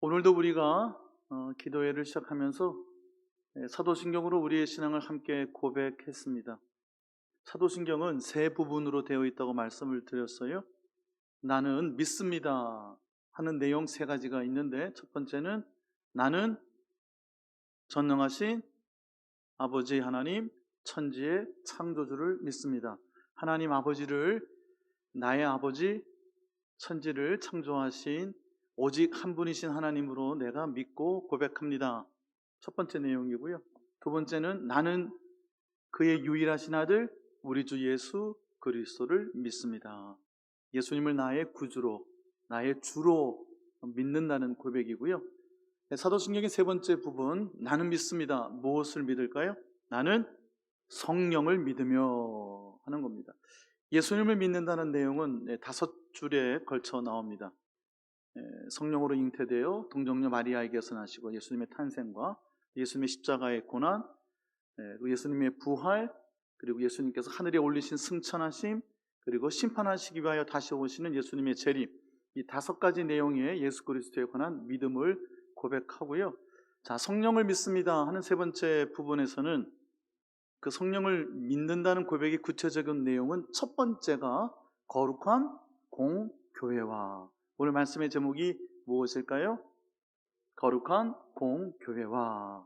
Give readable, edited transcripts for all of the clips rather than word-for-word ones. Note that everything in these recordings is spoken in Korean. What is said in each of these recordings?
오늘도 우리가 기도회를 시작하면서 사도신경으로 우리의 신앙을 함께 고백했습니다. 사도신경은 세 부분으로 되어 있다고 말씀을 드렸어요. 나는 믿습니다 하는 내용 세 가지가 있는데, 첫 번째는 나는 전능하신 아버지 하나님 천지의 창조주를 믿습니다. 하나님 아버지를, 나의 아버지, 천지를 창조하신 오직 한 분이신 하나님으로 내가 믿고 고백합니다. 첫 번째 내용이고요. 두 번째는 나는 그의 유일하신 아들 우리 주 예수 그리스도를 믿습니다. 예수님을 나의 구주로, 나의 주로 믿는다는 고백이고요. 사도신경의 세 번째 부분, 나는 믿습니다. 무엇을 믿을까요? 나는 성령을 믿으며 하는 겁니다. 예수님을 믿는다는 내용은 5줄에 걸쳐 나옵니다. 성령으로 잉태되어 동정녀 마리아에게서 나시고 예수님의 탄생과 예수님의 십자가의 고난, 예수님의 부활, 그리고 예수님께서 하늘에 올리신 승천하심, 그리고 심판하시기 위하여 다시 오시는 예수님의 재림, 이 5가지 내용의 예수 그리스도에 관한 믿음을 고백하고요. 자, 성령을 믿습니다 하는 세 번째 부분에서는 그 성령을 믿는다는 고백의 구체적인 내용은 첫 번째가 거룩한 공교회화. 오늘 말씀의 제목이 무엇일까요? 거룩한 공교회화,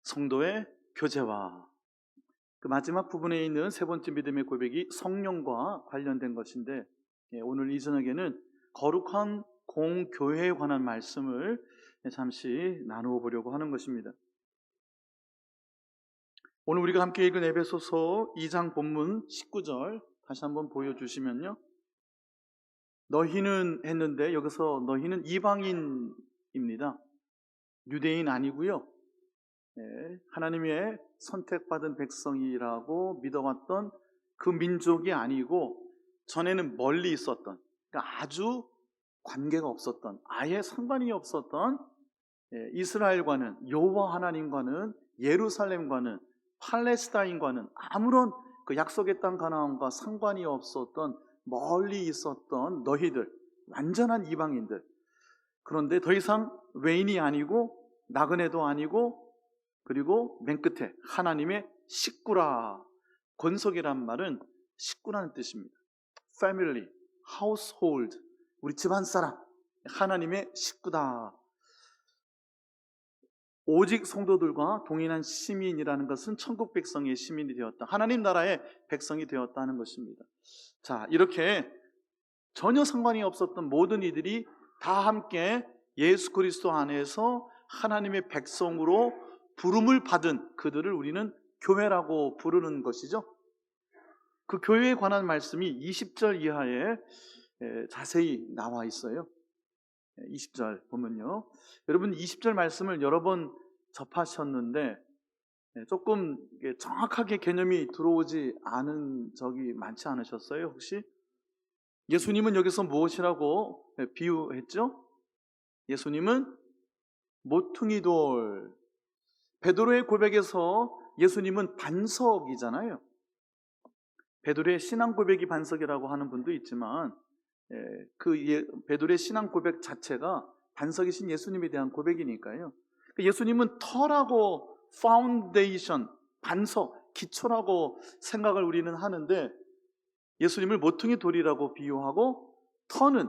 성도의 교제화. 그 마지막 부분에 있는 세 번째 믿음의 고백이 성령과 관련된 것인데, 오늘 이 저녁에는 거룩한 공교회에 관한 말씀을 잠시 나누어 보려고 하는 것입니다. 오늘 우리가 함께 읽은 에베소서 2장 본문 19절 다시 한번 보여주시면요, 너희는 했는데 여기서 너희는 이방인입니다. 유대인 아니고요, 하나님의 선택받은 백성이라고 믿어왔던 그 민족이 아니고, 전에는 멀리 있었던, 그러니까 아주 관계가 없었던, 아예 상관이 없었던 이스라엘과는, 여호와 하나님과는, 예루살렘과는, 팔레스타인과는 아무런 그 약속의 땅 가나안과 상관이 없었던, 멀리 있었던 너희들, 완전한 이방인들. 그런데 더 이상 외인이 아니고 나그네도 아니고, 그리고 맨 끝에 하나님의 식구라. 권속이란 말은 식구라는 뜻입니다. Family, household, 우리 집안 사람, 하나님의 식구다. 오직 성도들과 동일한 시민이라는 것은 천국 백성의 시민이 되었다, 하나님 나라의 백성이 되었다 하는 것입니다. 자, 이렇게 전혀 상관이 없었던 모든 이들이 다 함께 예수 그리스도 안에서 하나님의 백성으로 부름을 받은 그들을 우리는 교회라고 부르는 것이죠. 그 교회에 관한 말씀이 20절 이하에 자세히 나와 있어요. 20절 보면요, 여러분 20절 말씀을 여러 번 접하셨는데 조금 정확하게 개념이 들어오지 않은 적이 많지 않으셨어요? 혹시? 예수님은 여기서 무엇이라고 비유했죠? 예수님은 모퉁이 돌. 베드로의 고백에서 예수님은 반석이잖아요. 베드로의 신앙 고백이 반석이라고 하는 분도 있지만, 베드로의 신앙 고백 자체가 반석이신 예수님에 대한 고백이니까요. 예수님은 터라고, 파운데이션, 반석, 기초라고 생각을 우리는 하는데, 예수님을 모퉁이 돌이라고 비유하고, 터는,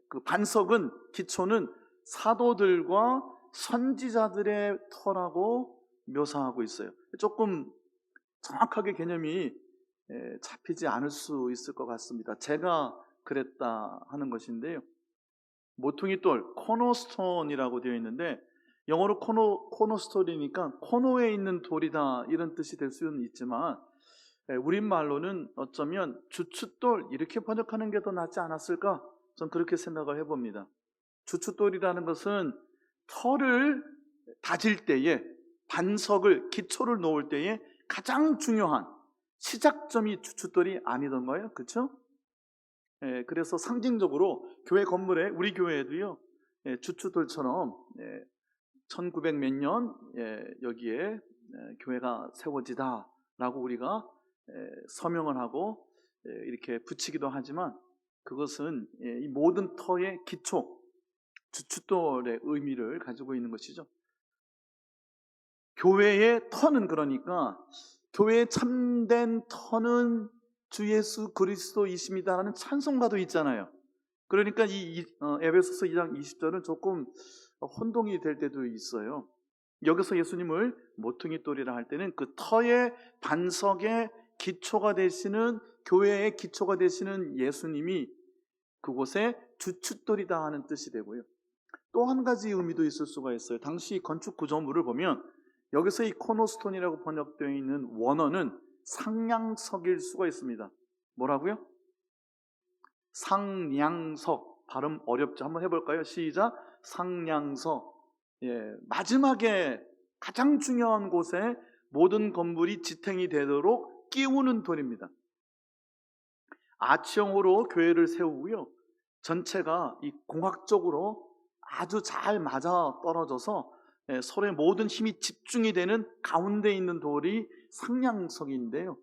그 반석은, 기초는 사도들과 선지자들의 터라고 묘사하고 있어요. 조금 정확하게 개념이 잡히지 않을 수 있을 것 같습니다. 제가 그랬다 하는 것인데요, 모퉁이 돌, 코너스톤이라고 되어 있는데, 영어로 코너스톤이니까 코너에 있는 돌이다 이런 뜻이 될 수는 있지만, 우리말로는 어쩌면 주춧돌 이렇게 번역하는 게 더 낫지 않았을까? 전 그렇게 생각을 해봅니다. 주춧돌이라는 것은 터를 다질 때에, 반석을, 기초를 놓을 때에 가장 중요한 시작점이 주춧돌이 아니던가요? 그렇죠? 그래서 상징적으로 교회 건물에, 우리 교회에도요, 주춧돌처럼 1900 몇 년 여기에 교회가 세워지다 라고 우리가 서명을 하고 이렇게 붙이기도 하지만, 그것은 이 모든 터의 기초, 주춧돌의 의미를 가지고 있는 것이죠. 교회의 터는, 그러니까 교회의 참된 터는 주 예수 그리스도이십니다라는 찬송가도 있잖아요. 그러니까 에베소서 2장 20절은 조금 혼동이 될 때도 있어요. 여기서 예수님을 모퉁이돌이라 할 때는 그 터의 반석의 기초가 되시는, 교회의 기초가 되시는 예수님이 그곳에 주춧돌이다 하는 뜻이 되고요. 또 한 가지 의미도 있을 수가 있어요. 당시 건축 구조물을 보면 여기서 이 코너스톤이라고 번역되어 있는 원어는 상량석일 수가 있습니다. 뭐라고요? 상량석. 발음 어렵죠? 한번 해볼까요? 시작. 상량석. 마지막에 가장 중요한 곳에 모든 건물이 지탱이 되도록 끼우는 돌입니다. 아치형으로 교회를 세우고요. 전체가 이 공학적으로 아주 잘 맞아 떨어져서 서로의 모든 힘이 집중이 되는 가운데 있는 돌이 상량석인데요.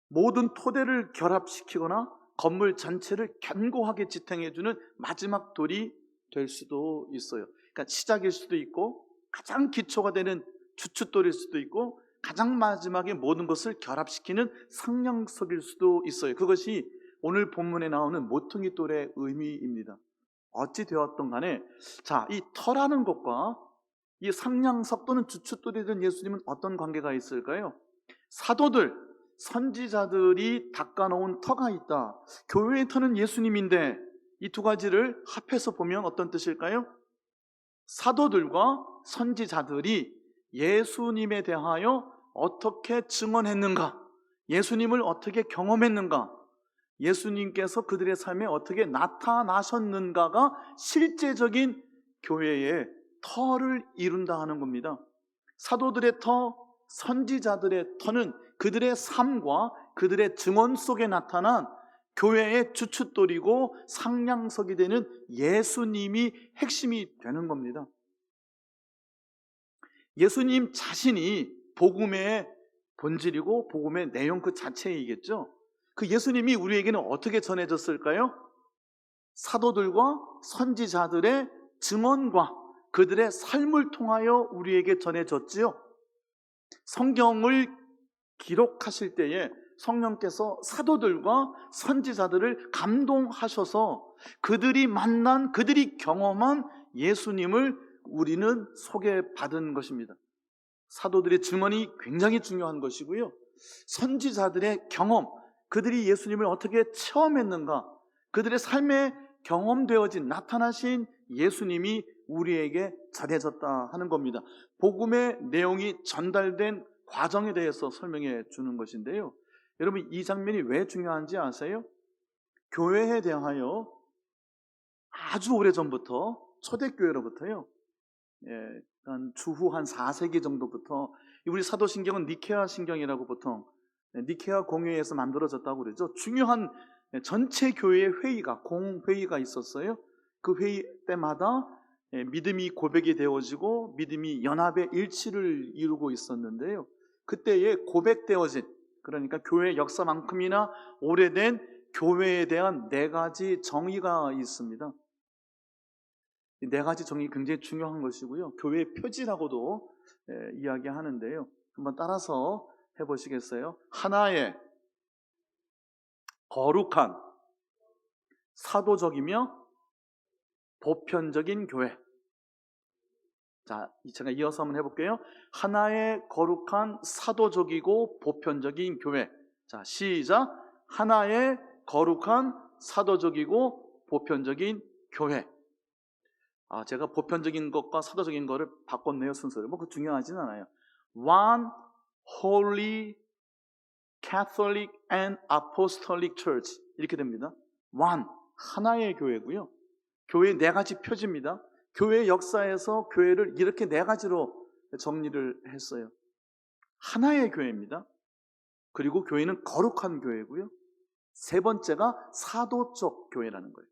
모든 토대를 결합시키거나 건물 전체를 견고하게 지탱해주는 마지막 돌이 될 수도 있어요. 그러니까 시작일 수도 있고, 가장 기초가 되는 주춧돌일 수도 있고, 가장 마지막에 모든 것을 결합시키는 상량석일 수도 있어요. 그것이 오늘 본문에 나오는 모퉁이돌의 의미입니다. 어찌 되었던 간에, 자, 이 터라는 것과 이 상량석 또는 주춧돌이든 예수님은 어떤 관계가 있을까요? 사도들, 선지자들이 닦아놓은 터가 있다. 교회의 터는 예수님인데 이 두 가지를 합해서 보면 어떤 뜻일까요? 사도들과 선지자들이 예수님에 대하여 어떻게 증언했는가, 예수님을 어떻게 경험했는가, 예수님께서 그들의 삶에 어떻게 나타나셨는가가 실제적인 교회의 터를 이룬다 하는 겁니다. 사도들의 터, 선지자들의 터는 그들의 삶과 그들의 증언 속에 나타난 교회의 주춧돌이고 상량석이 되는 예수님이 핵심이 되는 겁니다. 예수님 자신이 복음의 본질이고 복음의 내용 그 자체이겠죠. 그 예수님이 우리에게는 어떻게 전해졌을까요? 사도들과 선지자들의 증언과 그들의 삶을 통하여 우리에게 전해졌지요. 성경을 기록하실 때에 성령께서 사도들과 선지자들을 감동하셔서 그들이 만난, 그들이 경험한 예수님을 우리는 소개받은 것입니다. 사도들의 증언이 굉장히 중요한 것이고요. 선지자들의 경험, 그들이 예수님을 어떻게 체험했는가, 그들의 삶에 경험되어진, 나타나신 예수님이 우리에게 전해졌다 하는 겁니다. 복음의 내용이 전달된 과정에 대해서 설명해 주는 것인데요. 여러분, 이 장면이 왜 중요한지 아세요? 교회에 대하여 아주 오래전부터, 초대교회로부터요, 한 주후 한 4세기 정도부터, 우리 사도신경은 니케아 신경이라고 보통 니케아 공회에서 만들어졌다고 그러죠. 중요한 전체 교회의 회의가, 공회의가 있었어요. 그 회의 때마다 믿음이 고백이 되어지고 믿음이 연합의 일치를 이루고 있었는데요. 그때에 고백되어진, 그러니까 교회 역사만큼이나 오래된 교회에 대한 4가지 정의가 있습니다. 이 4가지 정의 굉장히 중요한 것이고요. 교회의 표지라고도 이야기하는데요. 한번 따라서 해보시겠어요? 하나의 거룩한, 사도적이며 보편적인 교회. 자, 제가 이어서 한번 해볼게요. 하나의 거룩한, 사도적이고 보편적인 교회. 자, 시작. 하나의 거룩한, 사도적이고 보편적인 교회. 제가 보편적인 것과 사도적인 것을 바꿨네요, 순서를. 그 중요하진 않아요. One Holy Catholic and Apostolic Church, 이렇게 됩니다. One, 하나의 교회고요. 교회의 4가지 표지입니다. 교회 역사에서 교회를 이렇게 4가지로 정리를 했어요. 하나의 교회입니다. 그리고 교회는 거룩한 교회고요. 3번째가 사도적 교회라는 거예요.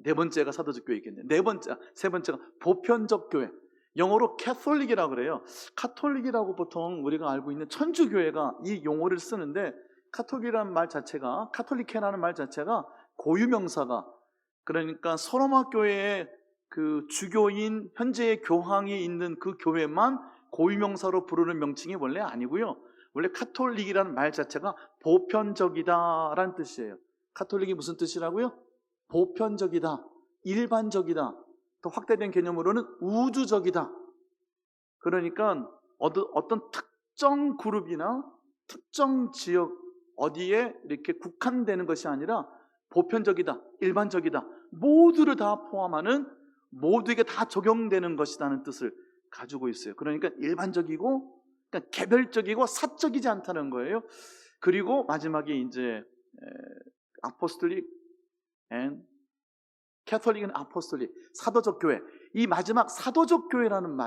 4번째가 사도적 교회겠네요. 3번째가 보편적 교회. 영어로 캐톨릭이라고 그래요. 카톨릭이라고 보통 우리가 알고 있는 천주교회가 이 용어를 쓰는데, 카톨릭이라는 말 자체가, 카톨리케라는 말 자체가 고유명사가, 그러니까 소로마 교회의 그 주교인 현재의 교황이 있는 그 교회만 고유명사로 부르는 명칭이 원래 아니고요. 원래 카톨릭이라는 말 자체가 보편적이다라는 뜻이에요. 카톨릭이 무슨 뜻이라고요? 보편적이다, 일반적이다, 더 확대된 개념으로는 우주적이다. 그러니까 어떤 특정 그룹이나 특정 지역 어디에 이렇게 국한되는 것이 아니라 보편적이다, 일반적이다, 모두를 다 포함하는, 모두에게 다 적용되는 것이라는 뜻을 가지고 있어요. 그러니까 일반적이고, 그러니까 개별적이고 사적이지 않다는 거예요. 그리고 마지막에 이제 아포스톨릭 앤 캐톨릭은 아포스톨릭, 사도적 교회. 이 마지막 사도적 교회라는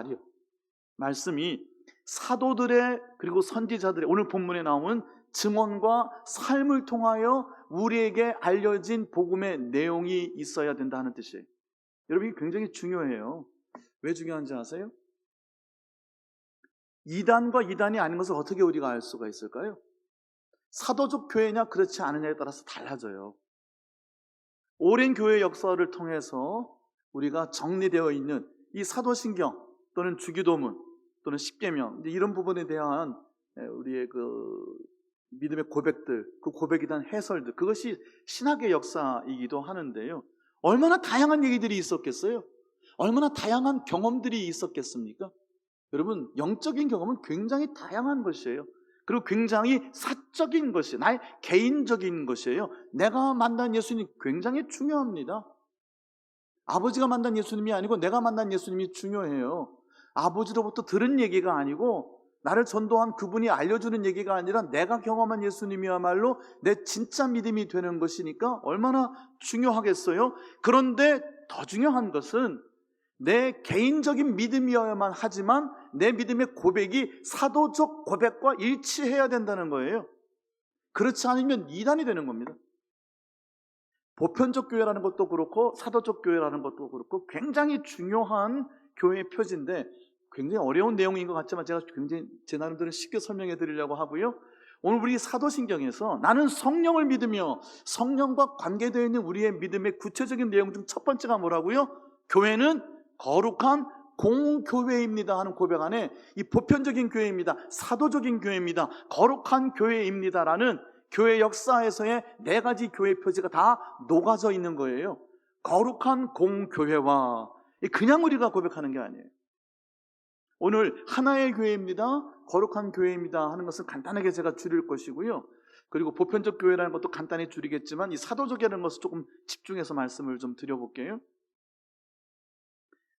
말씀이 사도들의, 그리고 선지자들의, 오늘 본문에 나오는 증언과 삶을 통하여 우리에게 알려진 복음의 내용이 있어야 된다는 뜻이에요. 여러분, 이게 굉장히 중요해요. 왜 중요한지 아세요? 이단과 이단이 아닌 것을 어떻게 우리가 알 수가 있을까요? 사도적 교회냐 그렇지 않느냐에 따라서 달라져요. 오랜 교회 역사를 통해서 우리가 정리되어 있는 이 사도신경 또는 주기도문 또는 십계명, 이런 부분에 대한 우리의 그 믿음의 고백들, 그 고백에 대한 해설들, 그것이 신학의 역사이기도 하는데요. 얼마나 다양한 얘기들이 있었겠어요? 얼마나 다양한 경험들이 있었겠습니까? 여러분, 영적인 경험은 굉장히 다양한 것이에요. 그리고 굉장히 사적인 것이에요. 나의 개인적인 것이에요. 내가 만난 예수님 굉장히 중요합니다. 아버지가 만난 예수님이 아니고 내가 만난 예수님이 중요해요. 아버지로부터 들은 얘기가 아니고 나를 전도한 그분이 알려주는 얘기가 아니라 내가 경험한 예수님이야말로 내 진짜 믿음이 되는 것이니까 얼마나 중요하겠어요? 그런데 더 중요한 것은 내 개인적인 믿음이어야만 하지만 내 믿음의 고백이 사도적 고백과 일치해야 된다는 거예요. 그렇지 않으면 이단이 되는 겁니다. 보편적 교회라는 것도 그렇고 사도적 교회라는 것도 그렇고 굉장히 중요한 교회의 표지인데 굉장히 어려운 내용인 것 같지만 제가 굉장히 제 나름대로 쉽게 설명해 드리려고 하고요. 오늘 우리 사도신경에서 나는 성령을 믿으며 성령과 관계되어 있는 우리의 믿음의 구체적인 내용 중 첫 번째가 뭐라고요? 교회는 거룩한 공교회입니다 하는 고백 안에 이 보편적인 교회입니다, 사도적인 교회입니다, 거룩한 교회입니다라는 교회 역사에서의 네 가지 교회 표지가 다 녹아져 있는 거예요. 거룩한 공교회와 그냥 우리가 고백하는 게 아니에요. 오늘 하나의 교회입니다, 거룩한 교회입니다 하는 것은 간단하게 제가 줄일 것이고요. 그리고 보편적 교회라는 것도 간단히 줄이겠지만 이 사도적이라는 것을 조금 집중해서 말씀을 좀 드려볼게요.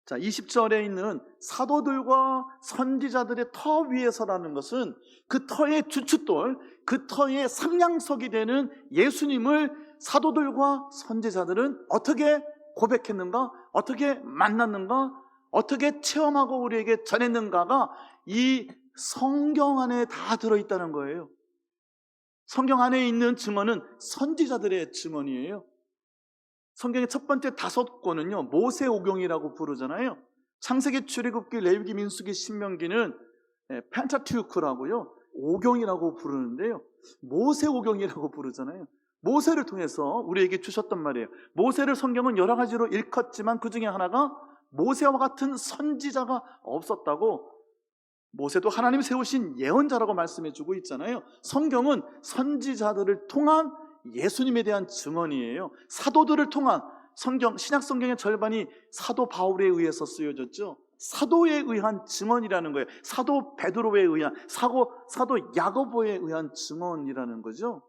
자, 20절에 있는 사도들과 선지자들의 터 위에 서라는 것은 그 터의 주춧돌, 그 터의 상량석이 되는 예수님을 사도들과 선지자들은 어떻게 고백했는가, 어떻게 만났는가, 어떻게 체험하고 우리에게 전했는가가 이 성경 안에 다 들어있다는 거예요. 성경 안에 있는 증언은 선지자들의 증언이에요. 성경의 첫 번째 5권은요 모세오경이라고 부르잖아요. 창세기, 출애굽기, 레위기, 민수기, 신명기는 펜타튜크라고요, 오경이라고 부르는데요, 모세오경이라고 부르잖아요. 모세를 통해서 우리에게 주셨단 말이에요. 모세를 성경은 여러 가지로 일컫지만 그 중에 하나가 모세와 같은 선지자가 없었다고, 모세도 하나님이 세우신 예언자라고 말씀해주고 있잖아요. 성경은 선지자들을 통한 예수님에 대한 증언이에요. 사도들을 통한 성경, 신약 성경의 절반이 사도 바울에 의해서 쓰여졌죠. 사도에 의한 증언이라는 거예요. 사도 베드로에 의한, 사도 야고보에 의한 증언이라는 거죠.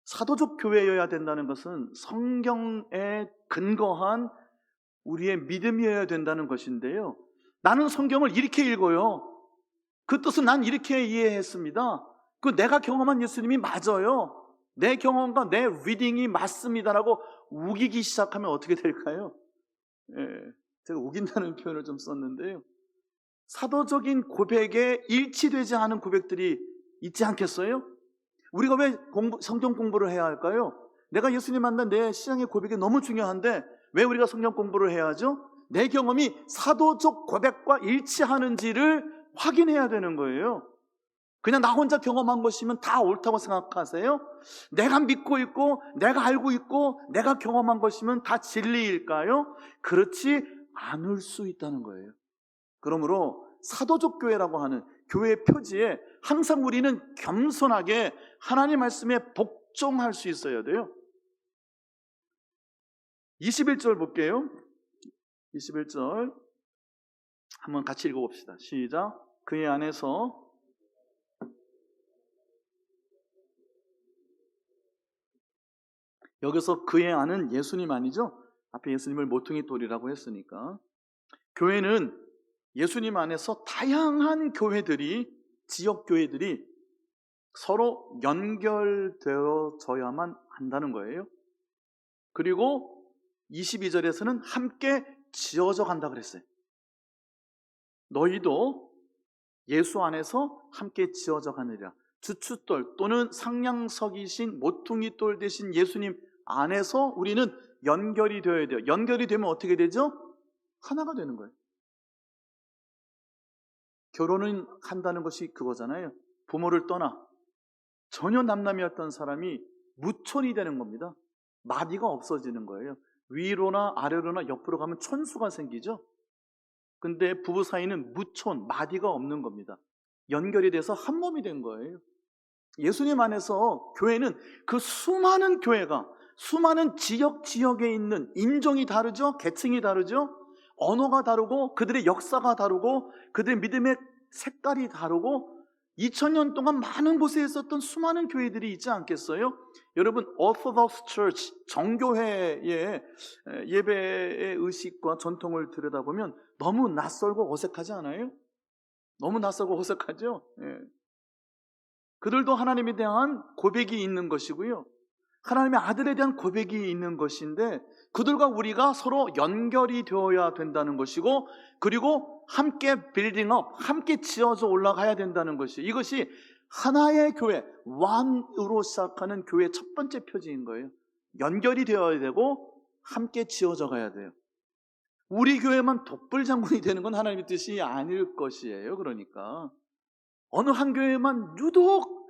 사도적 교회여야 된다는 것은 성경에 근거한 우리의 믿음이어야 된다는 것인데요, 나는 성경을 이렇게 읽어요. 그 뜻은 난 이렇게 이해했습니다. 그 내가 경험한 예수님이 맞아요. 내 경험과 내 리딩이 맞습니다라고 우기기 시작하면 어떻게 될까요? 제가 우긴다는 표현을 좀 썼는데요, 사도적인 고백에 일치되지 않은 고백들이 있지 않겠어요? 우리가 왜 성경 공부를 해야 할까요? 내가 예수님 만난 내 신앙의 고백이 너무 중요한데 왜 우리가 성경 공부를 해야 하죠? 내 경험이 사도적 고백과 일치하는지를 확인해야 되는 거예요. 그냥 나 혼자 경험한 것이면 다 옳다고 생각하세요? 내가 믿고 있고 내가 알고 있고 내가 경험한 것이면 다 진리일까요? 그렇지 않을 수 있다는 거예요. 그러므로 사도적 교회라고 하는 교회의 표지에 항상 우리는 겸손하게 하나님 말씀에 복종할 수 있어야 돼요. 21절 볼게요. 21절 한번 같이 읽어봅시다. 시작. 그의 안에서 여기서 그의 안은 예수님 아니죠? 앞에 예수님을 모퉁이 돌이라고 했으니까 교회는 예수님 안에서 다양한 교회들이 지역 교회들이 서로 연결되어져야만 한다는 거예요. 그리고 22절에서는 함께 지어져 간다 그랬어요. 너희도 예수 안에서 함께 지어져 가느니라. 주춧돌 또는 상냥석이신 모퉁이돌 대신 예수님 안에서 우리는 연결이 되어야 돼요. 연결이 되면 어떻게 되죠? 하나가 되는 거예요. 결혼은 한다는 것이 그거잖아요. 부모를 떠나 전혀 남남이었던 사람이 무촌이 되는 겁니다. 마디가 없어지는 거예요. 위로나 아래로나 옆으로 가면 촌수가 생기죠. 근데 부부 사이는 무촌, 마디가 없는 겁니다. 연결이 돼서 한 몸이 된 거예요. 예수님 안에서 교회는 그 수많은 교회가 수많은 지역에 있는 인종이 다르죠. 계층이 다르죠. 언어가 다르고 그들의 역사가 다르고 그들의 믿음의 색깔이 다르고 2000년 동안 많은 곳에 있었던 수많은 교회들이 있지 않겠어요? 여러분, Orthodox Church, 정교회의 예배의 의식과 전통을 들여다보면 너무 낯설고 어색하지 않아요? 너무 낯설고 어색하죠? 예. 그들도 하나님에 대한 고백이 있는 것이고요. 하나님의 아들에 대한 고백이 있는 것인데 그들과 우리가 서로 연결이 되어야 된다는 것이고 그리고 함께 빌딩업, 함께 지어져 올라가야 된다는 것이 이것이 하나의 교회, ONE으로 시작하는 교회의 첫 번째 표지인 거예요. 연결이 되어야 되고 함께 지어져 가야 돼요. 우리 교회만 독불장군이 되는 건 하나님의 뜻이 아닐 것이에요. 그러니까 어느 한 교회만 유독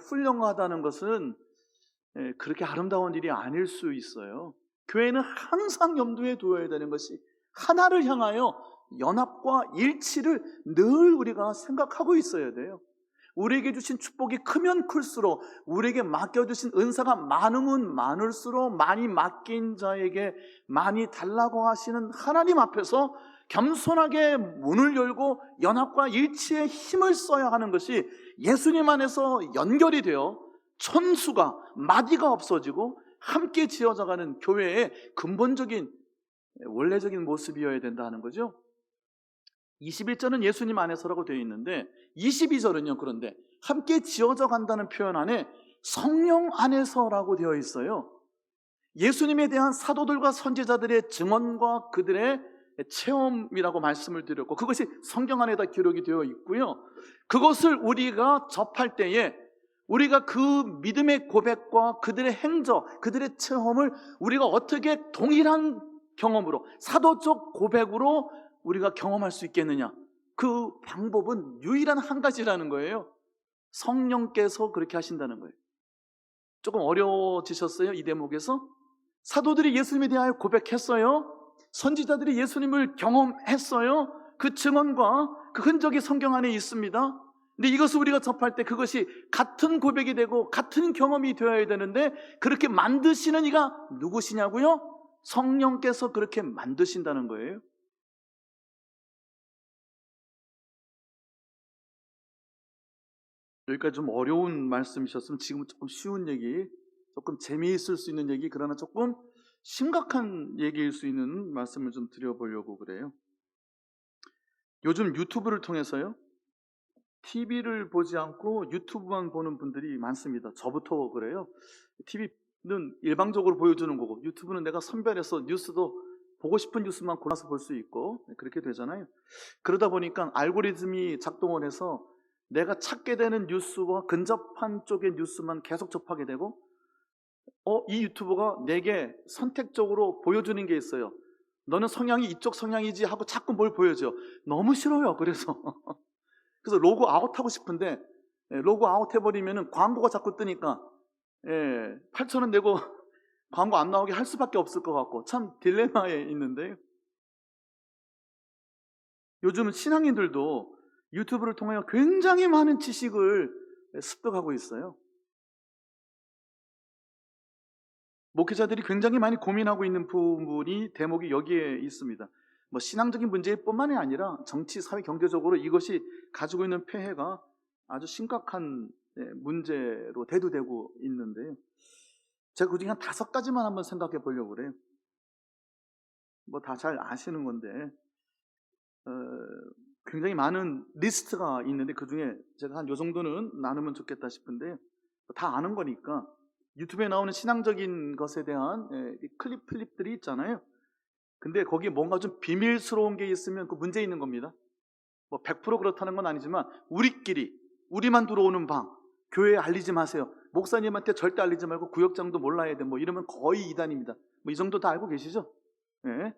훌륭하다는 것은 그렇게 아름다운 일이 아닐 수 있어요. 교회는 항상 염두에 두어야 되는 것이 하나를 향하여 연합과 일치를 늘 우리가 생각하고 있어야 돼요. 우리에게 주신 축복이 크면 클수록 우리에게 맡겨주신 은사가 많으면 많을수록 많이 맡긴 자에게 많이 달라고 하시는 하나님 앞에서 겸손하게 문을 열고 연합과 일치의 힘을 써야 하는 것이 예수님 안에서 연결이 되어 천수가 마디가 없어지고 함께 지어져가는 교회의 근본적인 원래적인 모습이어야 된다 하는 거죠. 21절은 예수님 안에서라고 되어 있는데 22절은요. 그런데 함께 지어져 간다는 표현 안에 성령 안에서라고 되어 있어요. 예수님에 대한 사도들과 선지자들의 증언과 그들의 체험이라고 말씀을 드렸고 그것이 성경 안에다 기록이 되어 있고요. 그것을 우리가 접할 때에 우리가 그 믿음의 고백과 그들의 행적, 그들의 체험을 우리가 어떻게 동일한 경험으로 사도적 고백으로 우리가 경험할 수 있겠느냐? 그 방법은 유일한 한 가지라는 거예요. 성령께서 그렇게 하신다는 거예요. 조금 어려워지셨어요? 이 대목에서? 사도들이 예수님에 대하여 고백했어요. 선지자들이 예수님을 경험했어요. 그 증언과 그 흔적이 성경 안에 있습니다. 근데 이것을 우리가 접할 때 그것이 같은 고백이 되고 같은 경험이 되어야 되는데 그렇게 만드시는 이가 누구시냐고요? 성령께서 그렇게 만드신다는 거예요. 여기까지 좀 어려운 말씀이셨으면 지금은 조금 쉬운 얘기, 조금 재미있을 수 있는 얘기, 그러나 조금 심각한 얘기일 수 있는 말씀을 좀 드려보려고 그래요. 요즘 유튜브를 통해서요, TV를 보지 않고 유튜브만 보는 분들이 많습니다. 저부터 그래요. TV는 일방적으로 보여주는 거고 유튜브는 내가 선별해서 뉴스도 보고 싶은 뉴스만 골라서 볼 수 있고 그렇게 되잖아요. 그러다 보니까 알고리즘이 작동을 해서 내가 찾게 되는 뉴스와 근접한 쪽의 뉴스만 계속 접하게 되고 이 유튜버가 내게 선택적으로 보여주는 게 있어요. 너는 성향이 이쪽 성향이지 하고 자꾸 뭘 보여줘. 너무 싫어요. 그래서 로그 아웃하고 싶은데 로그 아웃 해버리면 광고가 자꾸 뜨니까 8,000원 내고 광고 안 나오게 할 수밖에 없을 것 같고 참 딜레마에 있는데요. 요즘은 신앙인들도 유튜브를 통하여 굉장히 많은 지식을 습득하고 있어요. 목회자들이 굉장히 많이 고민하고 있는 부분이 대목이 여기에 있습니다. 뭐 신앙적인 문제뿐만이 아니라 정치, 사회, 경제적으로 이것이 가지고 있는 폐해가 아주 심각한 문제로 대두되고 있는데요. 제가 그중에 한 5가지만 한번 생각해 보려고 그래요. 뭐 다 잘 아시는 건데 굉장히 많은 리스트가 있는데 그중에 제가 한 요 정도는 나누면 좋겠다 싶은데 다 아는 거니까 유튜브에 나오는 신앙적인 것에 대한 클립들이 있잖아요. 근데 거기에 뭔가 좀 비밀스러운 게 있으면 그 문제 있는 겁니다. 뭐 100% 그렇다는 건 아니지만 우리끼리 우리만 들어오는 방 교회에 알리지 마세요. 목사님한테 절대 알리지 말고 구역장도 몰라야 돼. 뭐 이러면 거의 이단입니다. 뭐 이 정도 다 알고 계시죠? 네.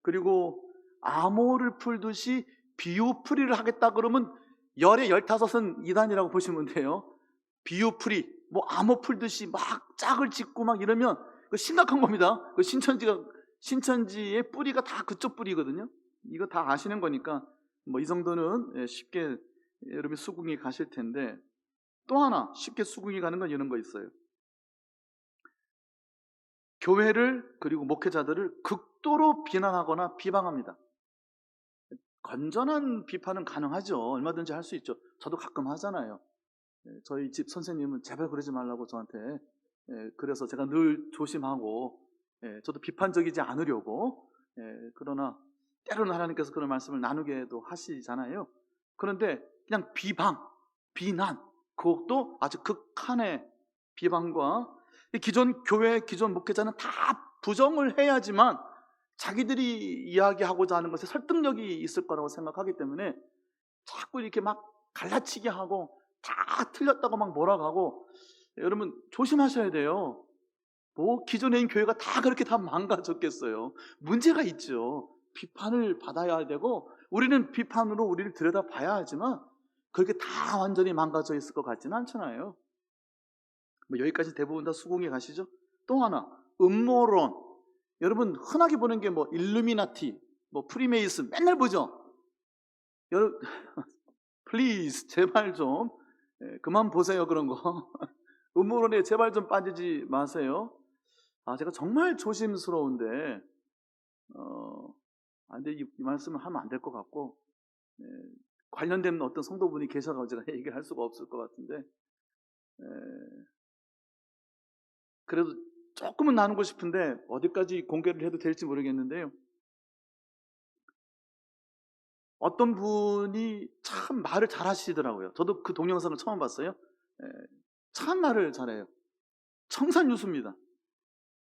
그리고 암호를 풀듯이 비유풀이를 하겠다 그러면 열에 15은 이단이라고 보시면 돼요. 비유풀이 뭐 암호 풀듯이 막 짝을 짓고 막 이러면 그 심각한 겁니다. 그 신천지의 뿌리가 다 그쪽 뿌리거든요. 이거 다 아시는 거니까 뭐 이 정도는 쉽게 여러분이 수긍이 가실 텐데 또 하나 쉽게 수긍이 가는 건 이런 거 있어요. 교회를 그리고 목회자들을 극도로 비난하거나 비방합니다. 건전한 비판은 가능하죠. 얼마든지 할 수 있죠. 저도 가끔 하잖아요. 저희 집 선생님은 제발 그러지 말라고 저한테 그래서 제가 늘 조심하고 저도 비판적이지 않으려고 그러나 때로는 하나님께서 그런 말씀을 나누게도 하시잖아요. 그런데 그냥 비난 그것도 아주 극한의 비방과 기존 교회, 기존 목회자는 다 부정을 해야지만 자기들이 이야기하고자 하는 것에 설득력이 있을 거라고 생각하기 때문에 자꾸 이렇게 막 갈라치기 하고 다 틀렸다고 막 몰아가고 여러분 조심하셔야 돼요. 뭐 기존에 있는 교회가 다 그렇게 다 망가졌겠어요. 문제가 있죠. 비판을 받아야 되고 우리는 비판으로 우리를 들여다봐야 하지만 그렇게 다 완전히 망가져 있을 것 같지는 않잖아요. 뭐 여기까지 대부분 다 수긍이 가시죠? 또 하나 음모론. 여러분 흔하게 보는 게 뭐 일루미나티, 뭐 프리메이슨 맨날 보죠. 여러분 플리즈 제발 좀 그만 보세요 그런 거. 음모론에 제발 좀 빠지지 마세요. 제가 정말 조심스러운데 근데 이 말씀을 하면 안 될 것 같고 관련된 어떤 성도분이 계셔가지고 제가 얘기를 할 수가 없을 것 같은데 그래도 조금은 나누고 싶은데 어디까지 공개를 해도 될지 모르겠는데요. 어떤 분이 참 말을 잘 하시더라고요. 저도 그 동영상을 처음 봤어요. 참 말을 잘해요. 청산유수입니다.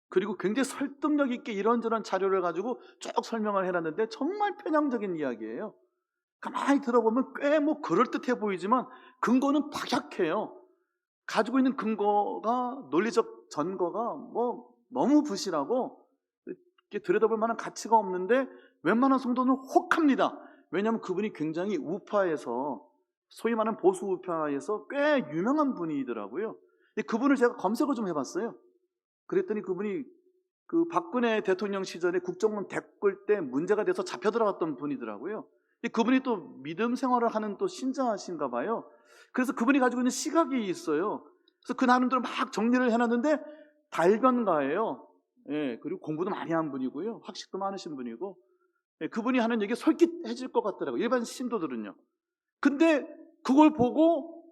그리고 굉장히 설득력 있게 이런저런 자료를 가지고 쭉 설명을 해놨는데 정말 편향적인 이야기예요. 가만히 들어보면 꽤 뭐 그럴듯해 보이지만 근거는 박약해요. 가지고 있는 근거가 논리적 전거가 뭐 너무 부실하고 이렇게 들여다볼 만한 가치가 없는데 웬만한 성도는 혹합니다. 왜냐하면 그분이 굉장히 우파에서 소위 말하는 보수 우파에서 꽤 유명한 분이더라고요. 근데 그분을 제가 검색을 좀 해봤어요. 그랬더니 그분이 그 박근혜 대통령 시절에 국정원 댓글 때 문제가 돼서 잡혀 들어갔던 분이더라고요. 근데 그분이 또 믿음 생활을 하는 또 신자신가 봐요. 그래서 그분이 가지고 있는 시각이 있어요. 그래서 그 나름대로 막 정리를 해놨는데 달변가예요. 그리고 공부도 많이 한 분이고요. 학식도 많으신 분이고 그분이 하는 얘기 솔깃해질 것 같더라고요. 일반 신도들은요. 근데 그걸 보고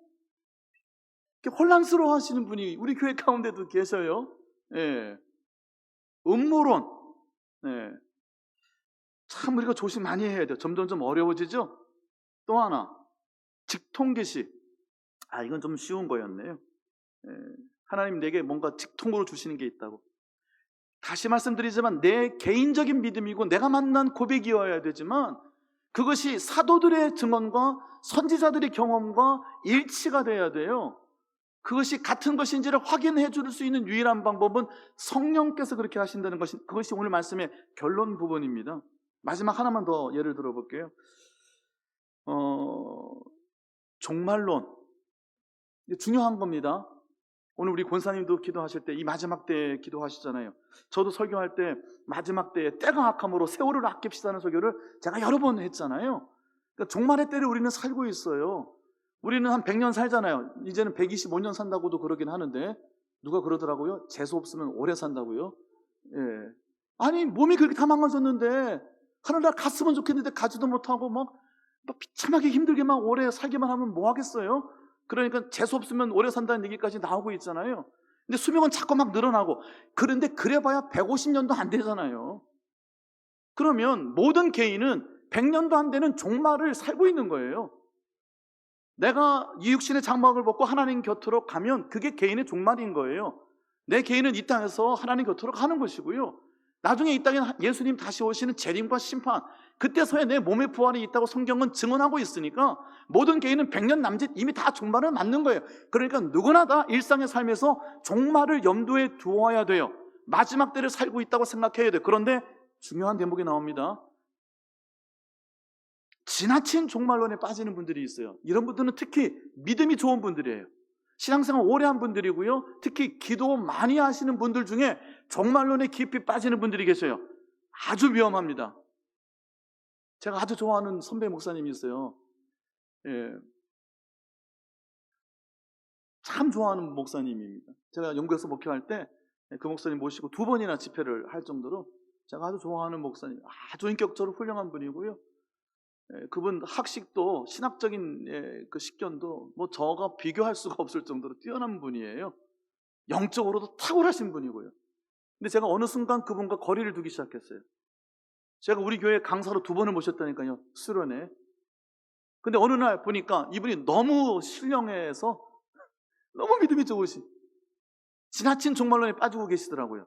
혼란스러워 하시는 분이 우리 교회 가운데도 계셔요. 음모론. 참 우리가 조심 많이 해야 돼요. 점점 어려워지죠? 또 하나, 직통계시. 이건 좀 쉬운 거였네요. 하나님 내게 뭔가 직통으로 주시는 게 있다고. 다시 말씀드리지만 내 개인적인 믿음이고 내가 만난 고백이어야 되지만 그것이 사도들의 증언과 선지자들의 경험과 일치가 돼야 돼요. 그것이 같은 것인지를 확인해 줄 수 있는 유일한 방법은 성령께서 그렇게 하신다는 것이 그것이 오늘 말씀의 결론 부분입니다. 마지막 하나만 더 예를 들어 볼게요. 종말론. 이게 중요한 겁니다. 오늘 우리 권사님도 기도하실 때 이 마지막 때에 기도하시잖아요. 저도 설교할 때 마지막 때에 때가 악함으로 세월을 아낍시다는 설교를 제가 여러 번 했잖아요. 그러니까 종말의 때를 우리는 살고 있어요. 우리는 한 100년 살잖아요. 이제는 125년 산다고도 그러긴 하는데 누가 그러더라고요. 재수 없으면 오래 산다고요. 예. 아니 몸이 그렇게 다 망가졌는데 하늘나라 갔으면 좋겠는데 가지도 못하고 막 비참하게 힘들게 막 오래 살기만 하면 뭐 하겠어요? 그러니까 재수 없으면 오래 산다는 얘기까지 나오고 있잖아요. 근데 수명은 자꾸 막 늘어나고, 그런데 그래봐야 150년도 안 되잖아요. 그러면 모든 개인은 100년도 안 되는 종말을 살고 있는 거예요. 내가 이 육신의 장막을 벗고 하나님 곁으로 가면 그게 개인의 종말인 거예요. 내 개인은 이 땅에서 하나님 곁으로 가는 것이고요. 나중에 이 땅에 예수님 다시 오시는 재림과 심판, 그때서야 내 몸의 부활이 있다고 성경은 증언하고 있으니까 모든 개인은 100년 남짓 이미 다 종말을 맞는 거예요. 그러니까 누구나 다 일상의 삶에서 종말을 염두에 두어야 돼요. 마지막 때를 살고 있다고 생각해야 돼요. 그런데 중요한 대목이 나옵니다. 지나친 종말론에 빠지는 분들이 있어요. 이런 분들은 특히 믿음이 좋은 분들이에요. 신앙생활 오래 한 분들이고요. 특히 기도 많이 하시는 분들 중에 종말론에 깊이 빠지는 분들이 계셔요. 아주 위험합니다. 제가 아주 좋아하는 선배 목사님이 있어요. 예. 참 좋아하는 목사님입니다. 제가 영국에서 목회할 때 그 목사님 모시고 2번이나 집회를 할 정도로 제가 아주 좋아하는 목사님, 아주 인격적으로 훌륭한 분이고요. 그분 학식도 신학적인 그 식견도 뭐 저가 비교할 수가 없을 정도로 뛰어난 분이에요. 영적으로도 탁월하신 분이고요. 근데 제가 어느 순간 그분과 거리를 두기 시작했어요. 제가 우리 교회 강사로 2번을 모셨다니까요, 수련회. 근데 어느 날 보니까 이분이 너무 신령해서 너무 믿음이 좋으신, 지나친 종말론에 빠지고 계시더라고요.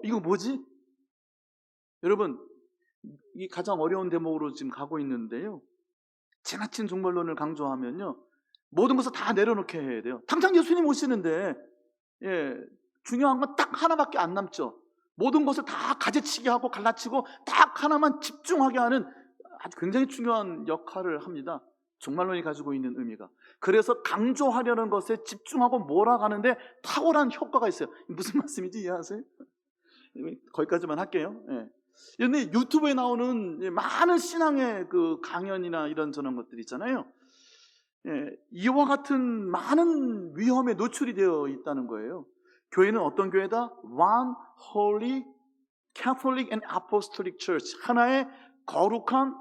이거 뭐지? 여러분, 이 가장 어려운 대목으로 지금 가고 있는데요, 지나친 종말론을 강조하면요 모든 것을 다 내려놓게 해야 돼요. 당장 예수님 오시는데 중요한 건 딱 하나밖에 안 남죠. 모든 것을 다 가지치기 하고 갈라치고 딱 하나만 집중하게 하는 아주 굉장히 중요한 역할을 합니다. 종말론이 가지고 있는 의미가. 그래서 강조하려는 것에 집중하고 몰아가는데 탁월한 효과가 있어요. 무슨 말씀인지 이해하세요? 거기까지만 할게요. 그런데 유튜브에 나오는 많은 신앙의 그 강연이나 이런 저런 것들 있잖아요. 이와 같은 많은 위험에 노출이 되어 있다는 거예요. 교회는 어떤 교회다? One Holy Catholic and Apostolic Church. 하나의 거룩한,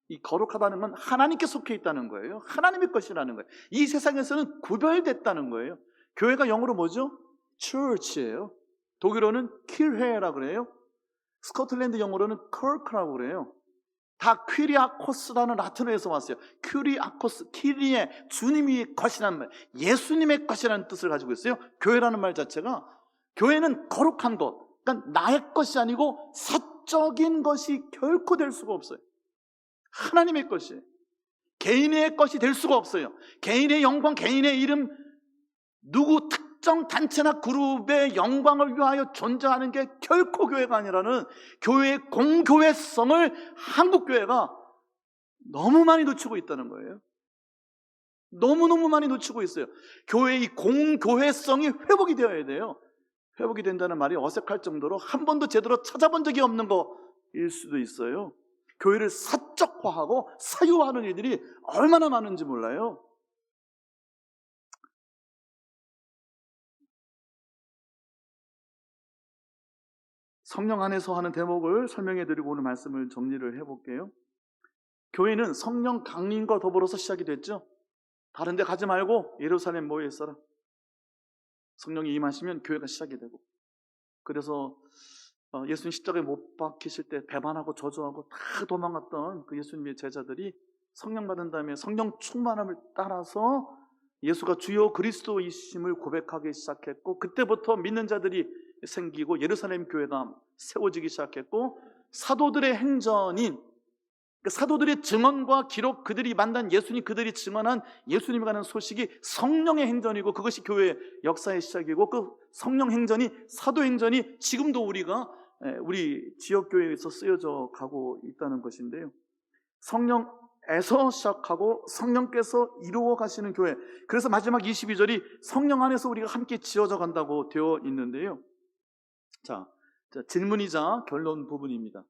이 거룩하다는 건 하나님께 속해 있다는 거예요. 하나님의 것이라는 거예요. 이 세상에서는 구별됐다는 거예요. 교회가 영어로 뭐죠? Church예요. 독일어는 킬회라고 그래요. 스코틀랜드 영어로는 커크라고 그래요. 다 퀴리아코스라는 라틴어에서 왔어요. 퀴리아코스, 키리에 주님이 것이라는 말, 예수님의 것이라는 뜻을 가지고 있어요. 교회라는 말 자체가, 교회는 거룩한 것, 그러니까 나의 것이 아니고 사적인 것이 결코 될 수가 없어요. 하나님의 것이에요. 개인의 것이 될 수가 없어요. 개인의 영광, 개인의 이름, 누구 특정 단체나 그룹의 영광을 위하여 존재하는 게 결코 교회가 아니라는 교회의 공교회성을 한국교회가 너무 많이 놓치고 있다는 거예요. 너무너무 많이 놓치고 있어요. 교회의 이 공교회성이 회복이 되어야 돼요. 회복이 된다는 말이 어색할 정도로 한 번도 제대로 찾아본 적이 없는 거일 수도 있어요. 교회를 사적화하고 사유화하는 일들이 얼마나 많은지 몰라요. 성령 안에서 하는 대목을 설명해 드리고 오늘 말씀을 정리를 해볼게요. 교회는 성령 강림과 더불어서 시작이 됐죠. 다른 데 가지 말고 예루살렘 모여 있어라. 성령이 임하시면 교회가 시작이 되고, 그래서 예수님 십자가에 못 박히실 때 배반하고 저주하고 다 도망갔던 그 예수님의 제자들이 성령 받은 다음에 성령 충만함을 따라서 예수가 주요 그리스도이심을 고백하기 시작했고, 그때부터 믿는 자들이 생기고 예루살렘 교회가 세워지기 시작했고, 사도들의 행전인, 사도들의 증언과 기록, 그들이 만난 예수님, 그들이 증언한 예수님에 관한 소식이 성령의 행전이고, 그것이 교회의 역사의 시작이고, 그 성령 행전이, 사도 행전이 지금도 우리 지역교회에서 쓰여져 가고 있다는 것인데요. 성령 에서 시작하고 성령께서 이루어 가시는 교회. 그래서 마지막 22절이 성령 안에서 우리가 함께 지어져 간다고 되어 있는데요. 자, 질문이자 결론 부분입니다.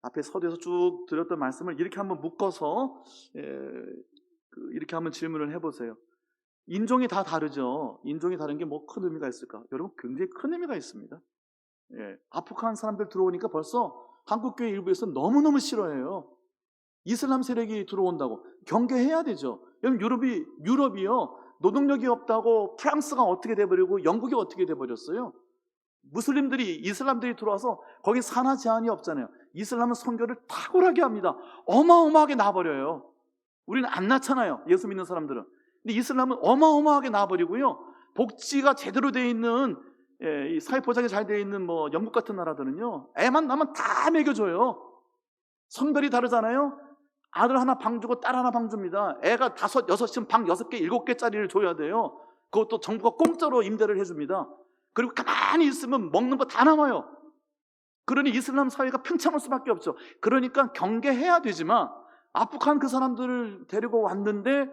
앞에 서두에서 쭉 드렸던 말씀을 이렇게 한번 묶어서 이렇게 한번 질문을 해보세요. 인종이 다 다르죠. 인종이 다른 게 뭐 큰 의미가 있을까? 여러분, 굉장히 큰 의미가 있습니다. 아프간 사람들 들어오니까 벌써 한국교회 일부에서 너무너무 싫어해요. 이슬람 세력이 들어온다고 경계해야 되죠. 여러분, 유럽이요, 노동력이 없다고 프랑스가 어떻게 돼버리고 영국이 어떻게 돼버렸어요? 이슬람들이 들어와서 거기 산하 제한이 없잖아요. 이슬람은 선교를 탁월하게 합니다. 어마어마하게 나버려요. 우리는 안 낳잖아요, 예수 믿는 사람들은. 근데 이슬람은 어마어마하게 나버리고요, 복지가 제대로 되어 있는, 이 사회 보장이 잘 되어 있는 뭐 영국 같은 나라들은요, 애만 낳으면 다 먹여줘요. 성별이 다르잖아요. 아들 하나 방 주고 딸 하나 방 줍니다. 애가 5, 6쯤 방 6개, 7개짜리를 줘야 돼요. 그것도 정부가 공짜로 임대를 해줍니다. 그리고 가만히 있으면 먹는 거 다 남아요. 그러니 이슬람 사회가 평창할 수밖에 없죠. 그러니까 경계해야 되지만, 아프간 그 사람들을 데리고 왔는데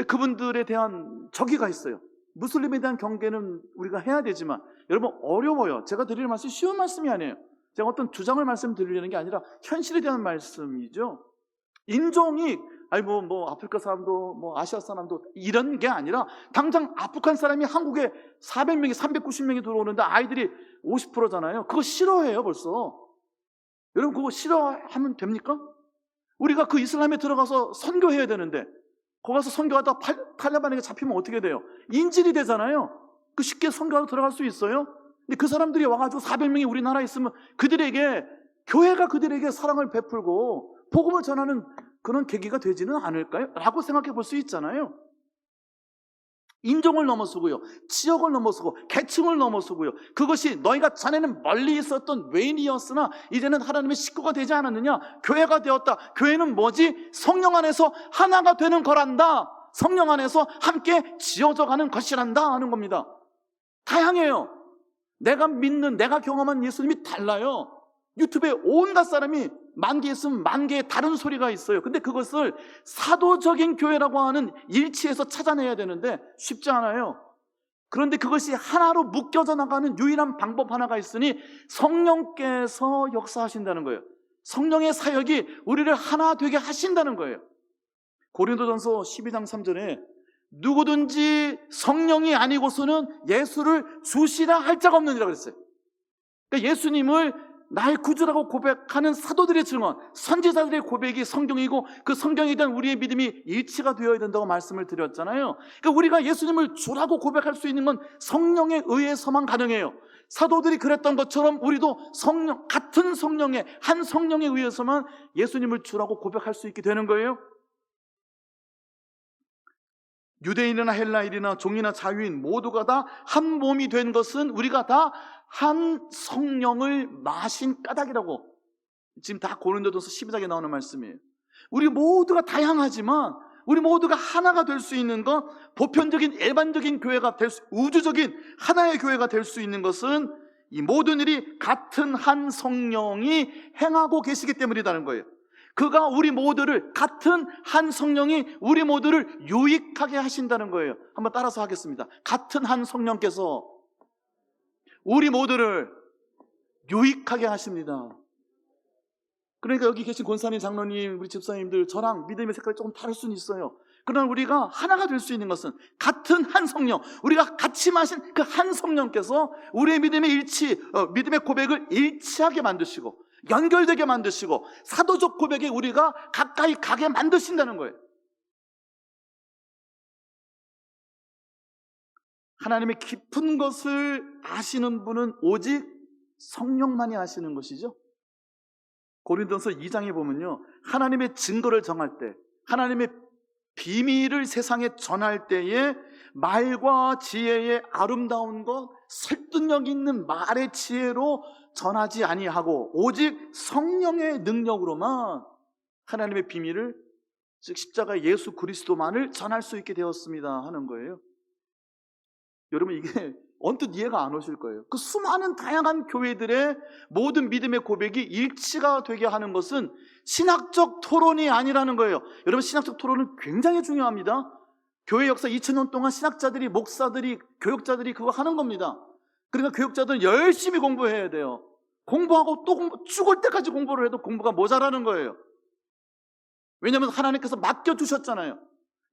그분들에 대한 적의가 있어요. 무슬림에 대한 경계는 우리가 해야 되지만, 여러분, 어려워요. 제가 드리는 말씀이 쉬운 말씀이 아니에요. 제가 어떤 주장을 말씀드리려는 게 아니라 현실에 대한 말씀이죠. 인종이 아프리카 사람도 아시아 사람도 이런 게 아니라, 당장 아프간 사람이 한국에 400명이 390명이 들어오는데 아이들이 50%잖아요. 그거 싫어해요 벌써. 여러분, 그거 싫어하면 됩니까? 우리가 그 이슬람에 들어가서 선교해야 되는데, 거기 가서 선교하다 탈레반에게 잡히면 어떻게 돼요? 인질이 되잖아요. 그 쉽게 선교하러 들어갈 수 있어요? 근데 그 사람들이 와가지고 400명이 우리나라에 있으면 교회가 그들에게 사랑을 베풀고 복음을 전하는 그런 계기가 되지는 않을까요? 라고 생각해 볼 수 있잖아요. 인종을 넘어서고요, 지역을 넘어서고, 계층을 넘어서고요, 그것이 너희가 전에는 멀리 있었던 외인이었으나 이제는 하나님의 식구가 되지 않았느냐? 교회가 되었다. 교회는 뭐지? 성령 안에서 하나가 되는 거란다. 성령 안에서 함께 지어져 가는 것이란다 하는 겁니다. 다양해요. 내가 믿는, 내가 경험한 예수님이 달라요. 유튜브에 온갖 사람이 10,000개 있으면 10,000개의 다른 소리가 있어요. 근데 그것을 사도적인 교회라고 하는 일치에서 찾아내야 되는데 쉽지 않아요. 그런데 그것이 하나로 묶여져 나가는 유일한 방법 하나가 있으니 성령께서 역사하신다는 거예요. 성령의 사역이 우리를 하나 되게 하신다는 거예요. 고린도전서 12장 3절에 누구든지 성령이 아니고서는 예수를 주시라 할 자가 없느니라 그랬어요. 그러니까 예수님을 나의 구주라고 고백하는 사도들의 증언, 선지자들의 고백이 성경이고, 그 성경에 대한 우리의 믿음이 일치가 되어야 된다고 말씀을 드렸잖아요. 그러니까 우리가 예수님을 주라고 고백할 수 있는 건 성령에 의해서만 가능해요. 사도들이 그랬던 것처럼 우리도 같은 성령의, 한 성령에 의해서만 예수님을 주라고 고백할 수 있게 되는 거예요. 유대인이나 헬라인이나 종이나 자유인 모두가 다 한 몸이 된 것은 우리가 다 한 성령을 마신 까닭이라고, 지금 다 고린도전서 12장에 나오는 말씀이에요. 우리 모두가 다양하지만 우리 모두가 하나가 될 수 있는 것, 보편적인 일반적인 교회가 우주적인 하나의 교회가 될 수 있는 것은 이 모든 일이 같은 한 성령이 행하고 계시기 때문이라는 거예요. 그가 우리 모두를, 같은 한 성령이 우리 모두를 유익하게 하신다는 거예요. 한번 따라서 하겠습니다. 같은 한 성령께서 우리 모두를 유익하게 하십니다. 그러니까 여기 계신 권사님, 장로님, 우리 집사님들, 저랑 믿음의 색깔이 조금 다를 수는 있어요. 그러나 우리가 하나가 될 수 있는 것은 같은 한 성령, 우리가 같이 마신 그 한 성령께서 우리의 믿음의 고백을 일치하게 만드시고, 연결되게 만드시고, 사도적 고백에 우리가 가까이 가게 만드신다는 거예요. 하나님의 깊은 것을 아시는 분은 오직 성령만이 아시는 것이죠. 고린도서 2장에 보면요, 하나님의 증거를 정할 때, 하나님의 비밀을 세상에 전할 때에 말과 지혜의 아름다운 것, 설득력 있는 말의 지혜로 전하지 아니하고 오직 성령의 능력으로만 하나님의 비밀을, 즉 십자가 예수 그리스도만을 전할 수 있게 되었습니다 하는 거예요. 여러분 이게 언뜻 이해가 안 오실 거예요. 그 수많은 다양한 교회들의 모든 믿음의 고백이 일치가 되게 하는 것은 신학적 토론이 아니라는 거예요. 여러분 신학적 토론은 굉장히 중요합니다. 교회 역사 2000년 동안 신학자들이, 목사들이, 교역자들이 그거 하는 겁니다. 그러니까 교역자들은 열심히 공부해야 돼요. 공부하고 또 죽을 때까지 공부를 해도 공부가 모자라는 거예요. 왜냐하면 하나님께서 맡겨주셨잖아요.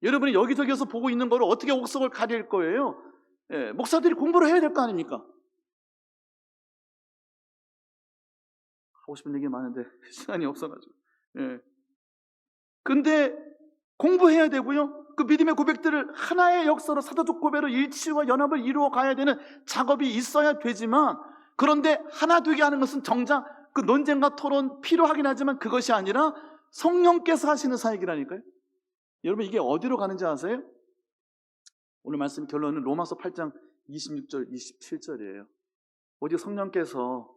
여러분이 여기저기서 보고 있는 거를 어떻게 옥석을 가릴 거예요? 예, 목사들이 공부를 해야 될 거 아닙니까? 하고 싶은 얘기 많은데 시간이 없어가지고. 예. 근데 공부해야 되고요. 그 믿음의 고백들을 하나의 역사로, 사도적 고백으로 일치와 연합을 이루어 가야 되는 작업이 있어야 되지만, 그런데 하나 되게 하는 것은 정작 그 논쟁과 토론 필요하긴 하지만 그것이 아니라 성령께서 하시는 사역이라니까요. 여러분 이게 어디로 가는지 아세요? 오늘 말씀 결론은 로마서 8장 26절 27절이에요. 오직 성령께서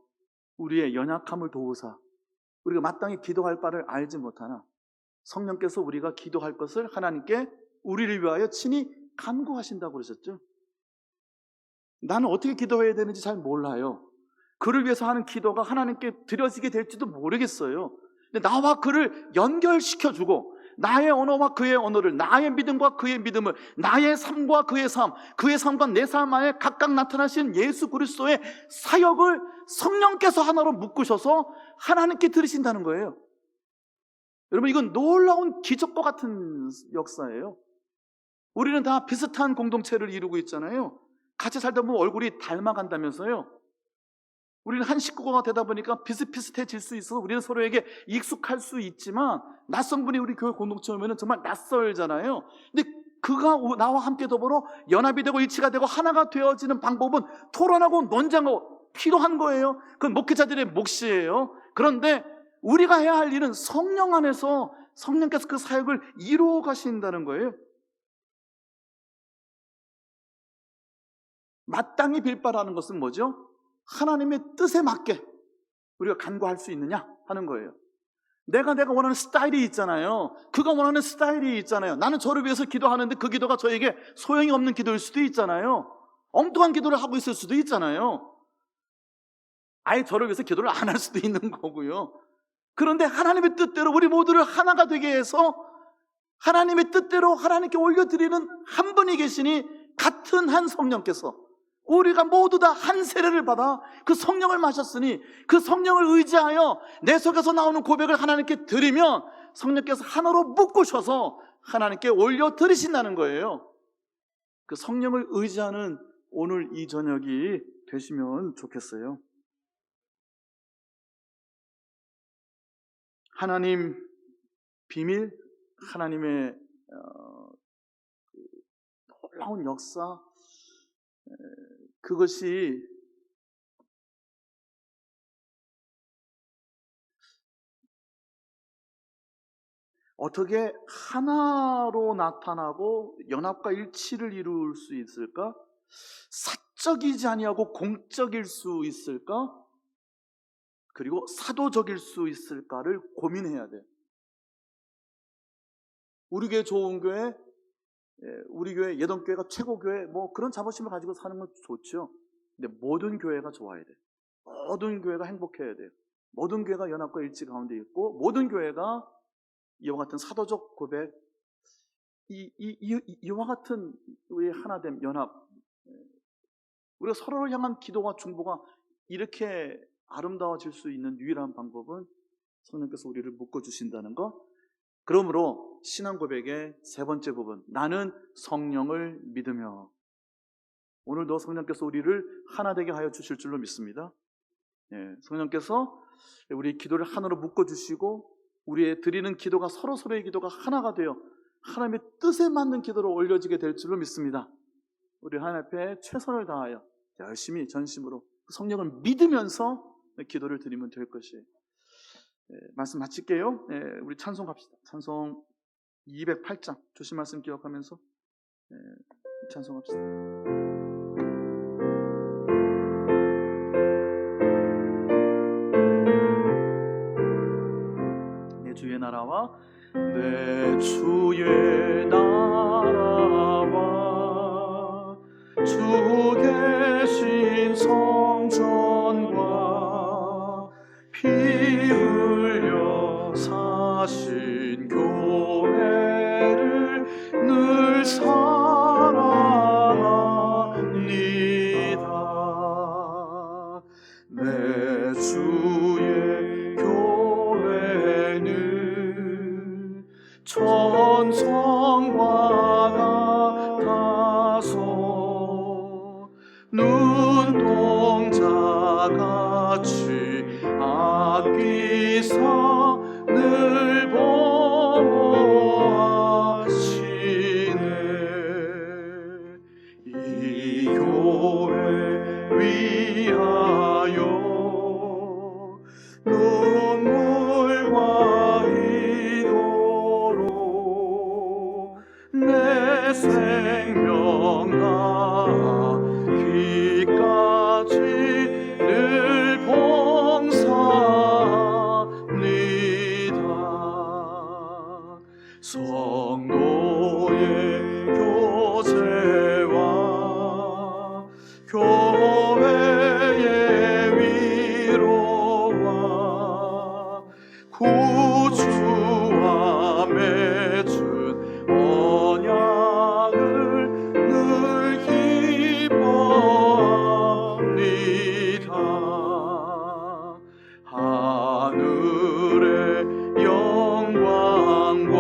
우리의 연약함을 도우사 우리가 마땅히 기도할 바를 알지 못하나 성령께서 우리가 기도할 것을 하나님께 우리를 위하여 친히 간구하신다고 그러셨죠. 나는 어떻게 기도해야 되는지 잘 몰라요. 그를 위해서 하는 기도가 하나님께 드려지게 될지도 모르겠어요. 근데 나와 그를 연결시켜주고 나의 언어와 그의 언어를, 나의 믿음과 그의 믿음을, 나의 삶과 그의 삶, 그의 삶과 내 삶 안에 각각 나타나신 예수 그리스도의 사역을 성령께서 하나로 묶으셔서 하나님께 들으신다는 거예요. 여러분 이건 놀라운 기적과 같은 역사예요. 우리는 다 비슷한 공동체를 이루고 있잖아요. 같이 살다 보면 얼굴이 닮아간다면서요. 우리는 한 식구가 되다 보니까 비슷비슷해질 수 있어서 우리는 서로에게 익숙할 수 있지만 낯선 분이 우리 교회 공동체에 오면 정말 낯설잖아요. 근데 그가 나와 함께 더불어 연합이 되고 일치가 되고 하나가 되어지는 방법은 토론하고 논쟁하고 필요한 거예요. 그건 목회자들의 몫이에요. 그런데 우리가 해야 할 일은 성령 안에서 성령께서 그 사역을 이루어 가신다는 거예요. 마땅히 빌바라는 것은 뭐죠? 하나님의 뜻에 맞게 우리가 간구할 수 있느냐 하는 거예요. 내가 원하는 스타일이 있잖아요. 그가 원하는 스타일이 있잖아요. 나는 저를 위해서 기도하는데 그 기도가 저에게 소용이 없는 기도일 수도 있잖아요. 엉뚱한 기도를 하고 있을 수도 있잖아요. 아예 저를 위해서 기도를 안 할 수도 있는 거고요. 그런데 하나님의 뜻대로 우리 모두를 하나가 되게 해서 하나님의 뜻대로 하나님께 올려드리는 한 분이 계시니, 같은 한 성령께서 우리가 모두 다 한 세례를 받아 그 성령을 마셨으니 그 성령을 의지하여 내 속에서 나오는 고백을 하나님께 드리면 성령께서 하나로 묶으셔서 하나님께 올려드리신다는 거예요. 그 성령을 의지하는 오늘 이 저녁이 되시면 좋겠어요. 하나님 비밀, 하나님의 놀라운 역사, 그것이 어떻게 하나로 나타나고 연합과 일치를 이룰 수 있을까? 사적이지 아니하고 공적일 수 있을까? 그리고 사도적일 수 있을까를 고민해야 돼요. 우리 교회 좋은 교회, 우리 교회 예동교회가 최고교회, 뭐 그런 자부심을 가지고 사는 건 좋죠. 근데 모든 교회가 좋아야 돼요. 모든 교회가 행복해야 돼요. 모든 교회가 연합과 일치 가운데 있고, 모든 교회가 이와 같은 사도적 고백, 이와 같은 우리의 하나됨, 연합, 우리가 서로를 향한 기도와 중보가 이렇게 아름다워질 수 있는 유일한 방법은 성령께서 우리를 묶어주신다는 것. 그러므로 신앙 고백의 세 번째 부분, 나는 성령을 믿으며. 오늘도 성령께서 우리를 하나 되게 하여 주실 줄로 믿습니다. 성령께서 우리 기도를 하나로 묶어주시고 우리의 드리는 기도가 서로의 기도가 하나가 되어 하나님의 뜻에 맞는 기도로 올려지게 될 줄로 믿습니다. 우리 하나님 앞에 최선을 다하여 열심히 전심으로 성령을 믿으면서 기도를 드리면 될 것이에요. 말씀 마칠게요. 우리 찬송 갑시다. 찬송 208장 주신 말씀 기억하면서 찬송합시다. 내 주의 나라와 내 주의 나라와 주 위사 늘 보호하시네. 이 교회 위하여 눈물과 기도로 내 생명 나기까지 늘 봉사합니다. 성도의 교제와 교회의 위로와 구주와 맺은 언약을 늘 기뻐합니다. 하늘의 영광과